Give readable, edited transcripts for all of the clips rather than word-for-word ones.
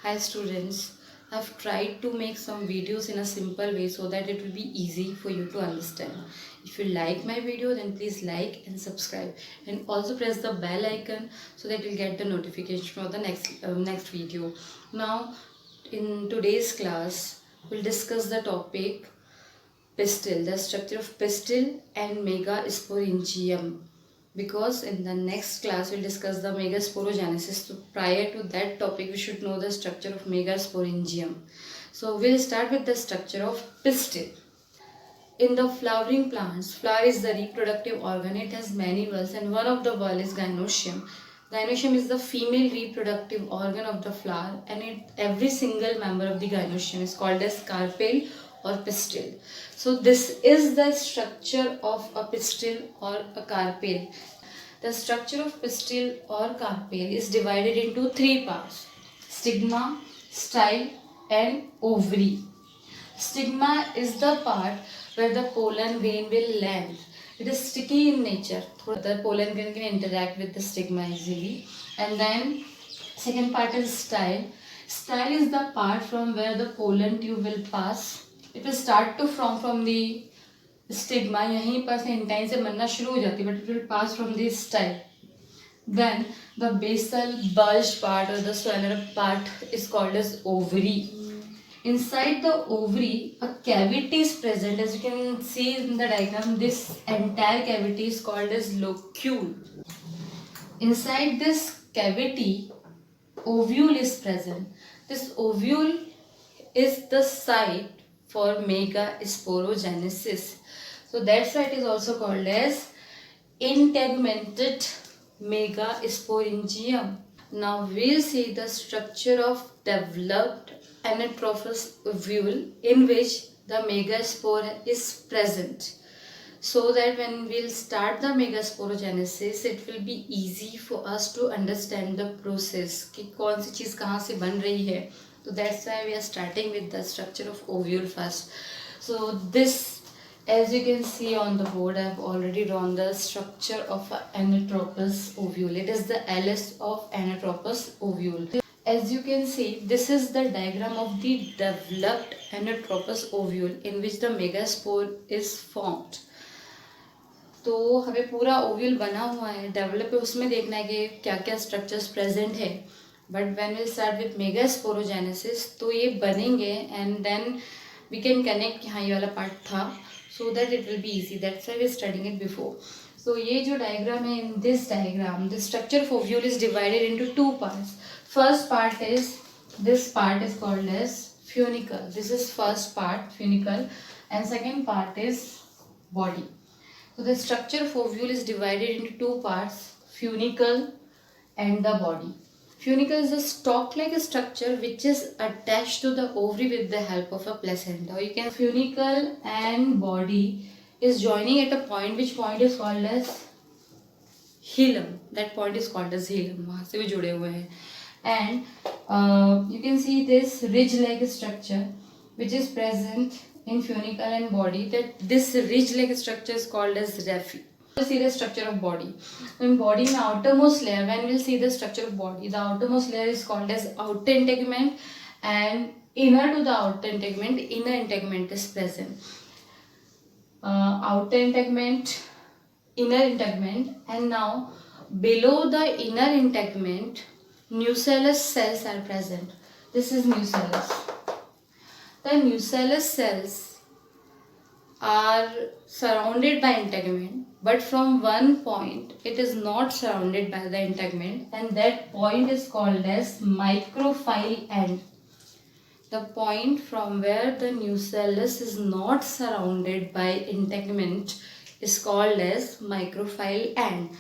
Hi students, I've tried to make some videos in a simple way so that it will be easy for you to understand. If you like my video, then please like and subscribe, and also press the bell icon so that you'll get the notification for the next video. Now in today's class we'll discuss the topic pistil, the structure of pistil and megasporangium, because in the next class we'll discuss the megasporogenesis. So prior to that topic we should know the structure of megasporangium. So we'll start with the structure of pistil. In the flowering plants, flower is the reproductive organ. It has many valves and one of the valves is gynoecium. Gynoecium is the female reproductive organ of the flower, and every single member of the gynoecium is called as carpel or pistil. So this is the structure of a pistil or a carpel. The structure of pistil or carpel is divided into three parts: stigma, style and ovary. Stigma is the part where the pollen grain will land. It is sticky in nature. The pollen grain can interact with the stigma easily. And then second part is style. Style is the part from where the pollen tube will pass. It will start to form from the stigma. यहीं पर से intine से बनना शुरू हो जाती है, but it will pass from the style. Then the basal bulged part or the swelling part is called as ovary. Inside the ovary, a cavity is present. As you can see in the diagram, this entire cavity is called as locule. Inside this cavity, ovule is present. This ovule is the site for megasporogenesis. So that's why it is also called as integumented megasporangium. Now we'll see the structure of developed Metropolis ovule in which the megaspore is present, so that when we'll start the megasporogenesis it will be easy for us to understand the process कि कौन सी चीज़ कहाँ से बन रही है. So that's why we are starting with the structure of ovule first. So this, as you can see on the board, I have already drawn the structure of Metropolis ovule. It is the LS of Metropolis ovule. As you can see, this is the diagram of the developed Metropolis ovule in which the megaspore is formed. तो हमें पूरा ovule बना हुआ है, develop है, उसमें देखना है कि क्या क्या स्ट्रक्चर्स प्रेजेंट है. But when we start with megasporogenesis तो ये बनेंगे and then we can connect कि हाँ ये वाला पार्ट था, so that it will be easy. That's why we are studying it before. So ये जो डायग्राम है, in this diagram the structure of ovule is divided into two parts. First part is, this part is called as funicle. This is first part, funicle, and second part is body. So the structure of ovule is divided into two parts, funicle and the body. Funicle is a stalk-like structure which is attached to the ovary with the help of a placenta. You can funicle and body is joining at a point. Which point is called as hilum. That point is called as hilum. वहाँ से भी जुड़े हुए हैं. And you can see this ridge-like structure which is present in funicle and body. That this ridge-like structure is called as raphe. We'll see the structure of body. In body, in outermost layer, when we'll see the structure of body, the outermost layer is called as outer integument, and inner to the outer integument, inner integument is present. Outer integument, inner integument, and now below the inner integument, nucellus cells are present. This is nucellus. The nucellus cells are surrounded by integument, but from one point it is not surrounded by the integument, and that point is called as microphyll end. The point from where the nucellus is not surrounded by integument is called as microphyll end.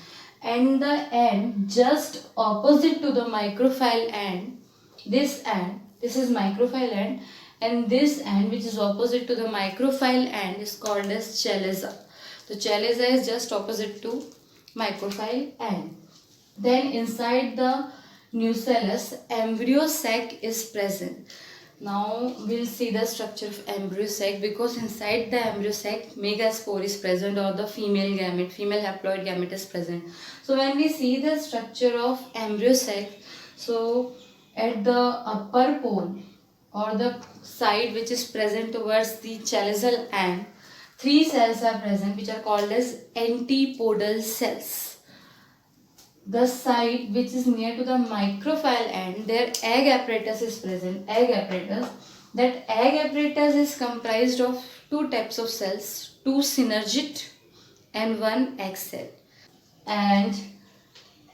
And the end just opposite to the microphyll end, this is microphyll end, and this end which is opposite to the microphyll end is called as chalaza. So chalaza is just opposite to microphyll end. Then inside the nucellus, embryo sac is present. Now we'll see the structure of embryo sac, because inside the embryo sac megaspore is present, or the female gamete, female haploid gamete is present. So when we see the structure of embryo sac, so At the upper pole or the side which is present towards the chaliceal end, three cells are present which are called as antipodal cells. The side which is near to the micropyle end, their egg apparatus is present. Egg apparatus. That egg apparatus is comprised of two types of cells, two synergid and one egg cell. And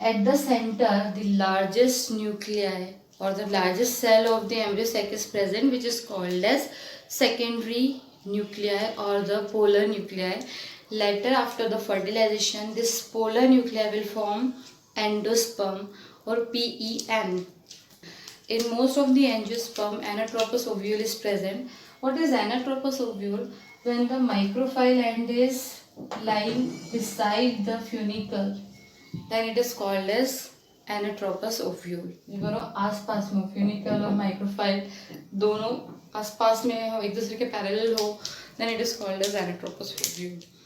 at the center, the largest nuclei or the largest cell of the embryo sac is present, which is called as secondary nuclei or the polar nuclei. Later, after the fertilization, this polar nuclei will form endosperm or PEN. In most of the angiosperm, anatropous ovule is present. What is anatropous ovule? When the micropyle end is lying beside the funicle, then it is called as anatropous ovule. दोनों आसपास में funicle और माइक्रोफाइल दोनों आसपास में हो, एक दूसरे के पैरेलल हो, then it is called as anatropous ovule.